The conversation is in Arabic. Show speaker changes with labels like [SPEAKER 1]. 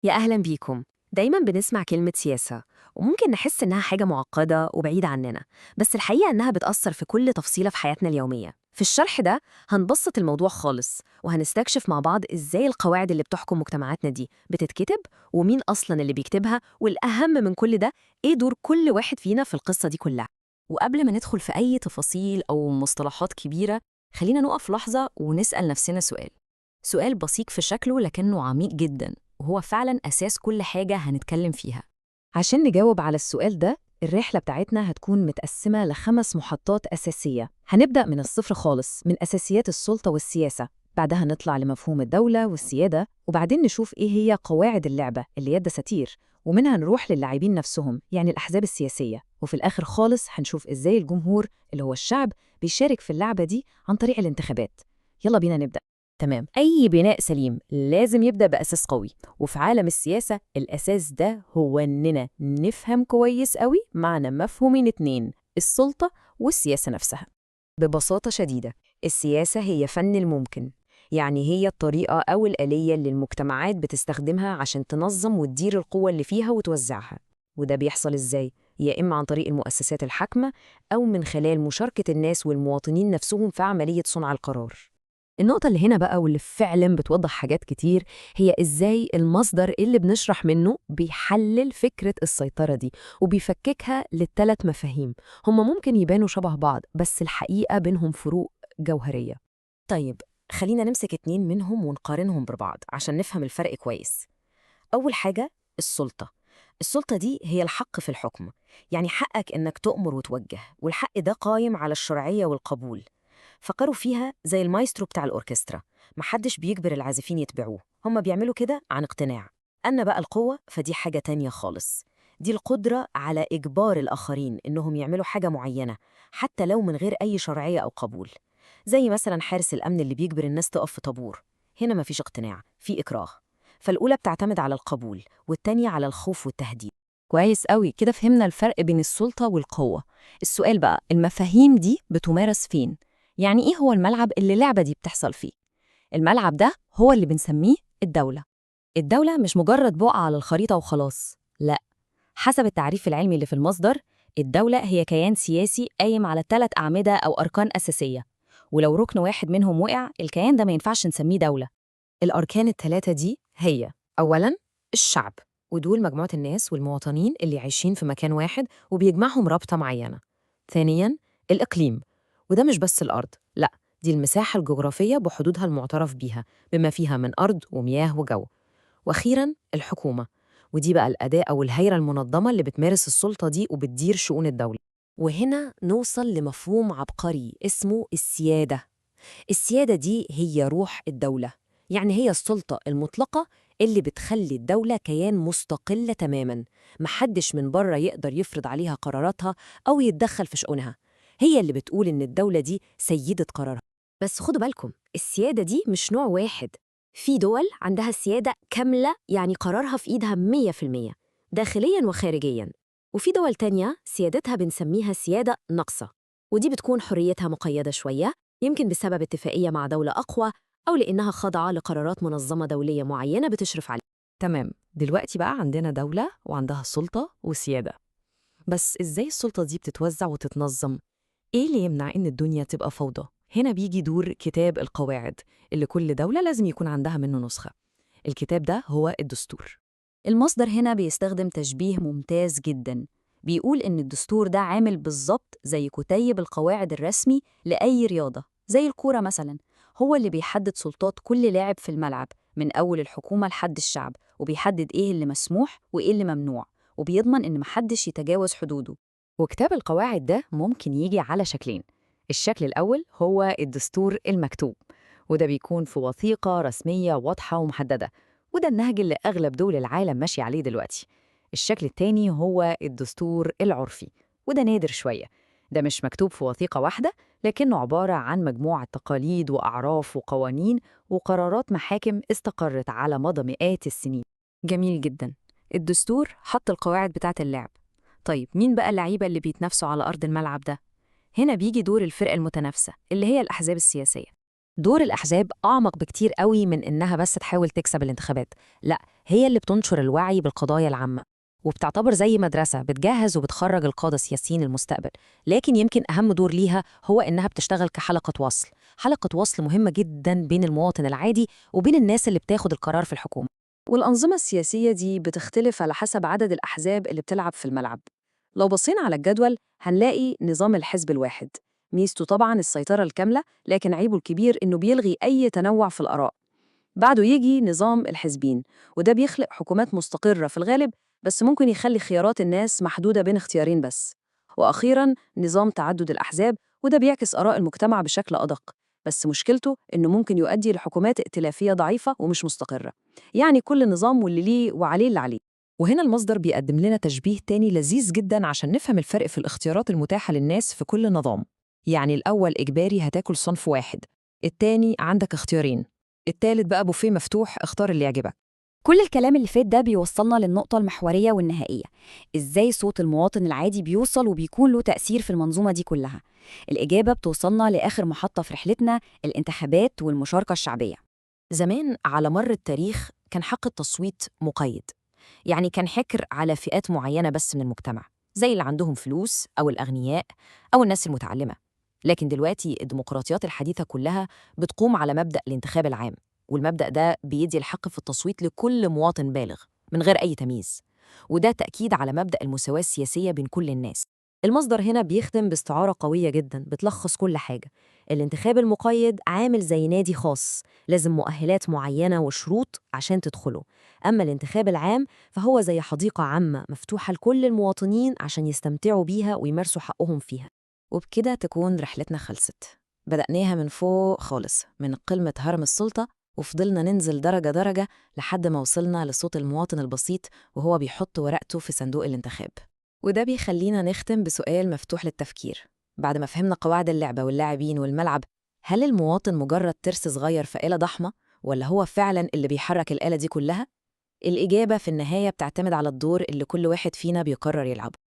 [SPEAKER 1] يا أهلا بيكم. دايما بنسمع كلمة سياسة وممكن نحس إنها حاجة معقدة وبعيدة عننا، بس الحقيقة إنها بتأثر في كل تفصيلة في حياتنا اليومية. في الشرح ده هنبسط الموضوع خالص وهنستكشف مع بعض إزاي القواعد اللي بتحكم مجتمعاتنا دي بتتكتب، ومين أصلا اللي بيكتبها، والأهم من كل ده إيه دور كل واحد فينا في القصة دي كلها.
[SPEAKER 2] وقبل ما ندخل في أي تفاصيل أو مصطلحات كبيرة، خلينا نقف لحظة ونسأل نفسنا سؤال بسيط في شكله لكنه عميق جدا، وهو فعلا أساس كل حاجة هنتكلم فيها.
[SPEAKER 1] عشان نجاوب على السؤال ده، الرحلة بتاعتنا هتكون متقسمة ل5 محطات أساسية. هنبدأ من الصفر خالص، من أساسيات السلطة والسياسة، بعدها نطلع لمفهوم الدولة والسيادة، وبعدين نشوف إيه هي قواعد اللعبة اللي هي الدساتير، ومنها نروح للاعبين نفسهم يعني الأحزاب السياسية، وفي الآخر خالص هنشوف إزاي الجمهور اللي هو الشعب بيشارك في اللعبة دي عن طريق الانتخابات. يلا بينا نبدأ. تمام، أي بناء سليم لازم يبدأ بأساس قوي، وفي عالم السياسة الأساس ده هو إننا نفهم كويس قوي معنى مفهومين اتنين: السلطة والسياسة نفسها. ببساطة شديدة، السياسة هي فن الممكن، يعني هي الطريقة أو الآلية اللي المجتمعات بتستخدمها عشان تنظم وتدير القوة اللي فيها وتوزعها. وده بيحصل إزاي؟ يا إما عن طريق المؤسسات الحاكمة، أو من خلال مشاركة الناس والمواطنين نفسهم في عملية صنع القرار. النقطة اللي هنا بقى واللي فعلا بتوضح حاجات كتير، هي إزاي المصدر اللي بنشرح منه بيحلل فكرة السيطرة دي وبيفككها للثلاث مفاهيم. هما ممكن يبانوا شبه بعض، بس الحقيقة بينهم فروق جوهرية. طيب، خلينا نمسك 2 منهم ونقارنهم ببعض عشان نفهم الفرق كويس. أول حاجة، السلطة. السلطة دي هي الحق في الحكم، يعني حقك إنك تؤمر وتوجه، والحق ده قايم على الشرعية والقبول. فكروا فيها زي المايسترو بتاع الأوركسترا، محدش بيجبر العازفين يتبعوه، هم بيعملوا كده عن اقتناع. أما بقى القوة فدي حاجة تانية خالص، دي القدرة على إجبار الآخرين إنهم يعملوا حاجة معينة، حتى لو من غير أي شرعية أو قبول. زي مثلا حارس الأمن اللي بيجبر الناس تقف في طابور، هنا مفيش اقتناع، في إكراه. فالأولى بتعتمد على القبول، والتانية على الخوف والتهديد.
[SPEAKER 2] كويس قوي، كده فهمنا الفرق بين السلطة والقوة. السؤال بقى، المفاهيم دي بتمارس فين؟ يعني إيه هو الملعب اللي اللعبة دي بتحصل فيه؟ الملعب ده هو اللي بنسميه الدولة. الدولة مش مجرد بقعة على الخريطة وخلاص، لا. حسب التعريف العلمي اللي في المصدر، الدولة هي كيان سياسي قايم على 3 أعمدة أو أركان أساسية، ولو ركن واحد منهم وقع، الكيان ده ما ينفعش نسميه دولة.
[SPEAKER 1] الأركان ال3 دي هي: أولاً الشعب، ودول مجموعة الناس والمواطنين اللي عايشين في مكان واحد وبيجمعهم رابطة معينة. ثانياً الإقليم، وده مش بس الأرض، لأ، دي المساحة الجغرافية بحدودها المعترف بيها، بما فيها من أرض ومياه وجو. وأخيراً الحكومة، ودي بقى الأداة أو الهيئة المنظمة اللي بتمارس السلطة دي وبتدير شؤون الدولة. وهنا نوصل لمفهوم عبقري اسمه السيادة. السيادة دي هي روح الدولة، يعني هي السلطة المطلقة اللي بتخلي الدولة كيان مستقلة تماماً، محدش من بره يقدر يفرض عليها قراراتها أو يتدخل في شؤونها. هي اللي بتقول إن الدولة دي سيدة قرارها. بس خدوا بالكم، السيادة دي مش نوع واحد. في دول عندها السيادة كاملة، يعني قرارها في إيدها 100% داخلياً وخارجياً. وفي دول تانية سيادتها بنسميها سيادة ناقصة، ودي بتكون حريتها مقيدة شوية، يمكن بسبب اتفاقية مع دولة أقوى، أو لإنها خاضعة لقرارات منظمة دولية معينة بتشرف عليها.
[SPEAKER 2] تمام، دلوقتي بقى عندنا دولة وعندها سلطة وسيادة، بس إزاي السلطة دي بتتوزع وتتنظم؟ إيه اللي يمنع إن الدنيا تبقى فوضى؟ هنا بيجي دور كتاب القواعد، اللي كل دولة لازم يكون عندها منه نسخة. الكتاب ده هو الدستور. المصدر هنا بيستخدم تشبيه ممتاز جدا، بيقول إن الدستور ده عامل بالظبط زي كتيب القواعد الرسمي لأي رياضة، زي الكورة مثلا. هو اللي بيحدد سلطات كل لاعب في الملعب، من أول الحكومة لحد الشعب، وبيحدد إيه اللي مسموح وإيه اللي ممنوع، وبيضمن إن محدش يتجاوز حدوده. وكتاب القواعد ده ممكن يجي على شكلين. الشكل الأول هو الدستور المكتوب، وده بيكون في وثيقة رسمية واضحة ومحددة، وده النهج اللي أغلب دول العالم ماشي عليه دلوقتي. الشكل التاني هو الدستور العرفي، وده نادر شوية. ده مش مكتوب في وثيقة واحدة، لكنه عبارة عن مجموعة تقاليد وأعراف وقوانين وقرارات محاكم استقرت على مدى مئات السنين. جميل جدا، الدستور حط القواعد بتاعة اللعب. طيب، مين بقى اللعيبة اللي بيتنافسوا على أرض الملعب ده؟ هنا بيجي دور الفرق المتنافسة اللي هي الأحزاب السياسية.
[SPEAKER 1] دور الأحزاب أعمق بكتير قوي من إنها بس تحاول تكسب الانتخابات. لا، هي اللي بتنشر الوعي بالقضايا العامة، وبتعتبر زي مدرسة بتجهز وبتخرج القادة السياسيين المستقبل. لكن يمكن أهم دور ليها هو إنها بتشتغل كحلقة وصل، حلقة وصل مهمة جدا بين المواطن العادي وبين الناس اللي بتاخد القرار في الحكومة. والأنظمة السياسية دي بتختلف على حسب عدد الأحزاب اللي بتلعب في الملعب. لو بصينا على الجدول هنلاقي نظام الحزب الواحد ميزته طبعا السيطرة الكاملة، لكن عيبه الكبير إنه بيلغي أي تنوع في الآراء. بعده يجي نظام الحزبين، وده بيخلق حكومات مستقرة في الغالب، بس ممكن يخلي خيارات الناس محدودة بين اختيارين بس. وأخيراً نظام تعدد الأحزاب، وده بيعكس آراء المجتمع بشكل أدق، بس مشكلته إنه ممكن يؤدي لحكومات ائتلافية ضعيفة ومش مستقرة. يعني كل نظام واللي ليه وعليه اللي عليه.
[SPEAKER 2] وهنا المصدر بيقدم لنا تشبيه تاني لذيذ جدا عشان نفهم الفرق في الاختيارات المتاحة للناس في كل نظام. يعني الأول إجباري هتاكل صنف واحد، التاني عندك اختيارين، التالت بقى بوفيه مفتوح اختار اللي يعجبك.
[SPEAKER 3] كل الكلام اللي فات ده بيوصلنا للنقطة المحورية والنهائية: إزاي صوت المواطن العادي بيوصل وبيكون له تأثير في المنظومة دي كلها؟ الإجابة بتوصلنا لآخر محطة في رحلتنا، الانتخابات والمشاركة الشعبية.
[SPEAKER 2] زمان على مر التاريخ كان حق التصويت مقيد، يعني كان حكر على فئات معينة بس من المجتمع، زي اللي عندهم فلوس أو الأغنياء أو الناس المتعلمة. لكن دلوقتي الديمقراطيات الحديثة كلها بتقوم على مبدأ الانتخاب العام، والمبدأ ده بيدي الحق في التصويت لكل مواطن بالغ من غير أي تمييز، وده تأكيد على مبدأ المساواة السياسية بين كل الناس. المصدر هنا بيختم باستعارة قوية جدا بتلخص كل حاجة: الانتخاب المقيد عامل زي نادي خاص، لازم مؤهلات معينة وشروط عشان تدخله. أما الانتخاب العام فهو زي حديقة عامة مفتوحة لكل المواطنين عشان يستمتعوا بيها ويمارسوا حقهم فيها. وبكده تكون رحلتنا خلصت. بدأناها من فوق خالص، من قمة هرم السلطة، وفضلنا ننزل درجة درجة لحد ما وصلنا لصوت المواطن البسيط وهو بيحط ورقته في صندوق الانتخاب. وده بيخلينا نختم بسؤال مفتوح للتفكير. بعد ما فهمنا قواعد اللعبة واللاعبين والملعب، هل المواطن مجرد ترس صغير في آلة ضخمة، ولا هو فعلاً اللي بيحرك الآلة دي كلها؟ الإجابة في النهاية بتعتمد على الدور اللي كل واحد فينا بيقرر يلعبه.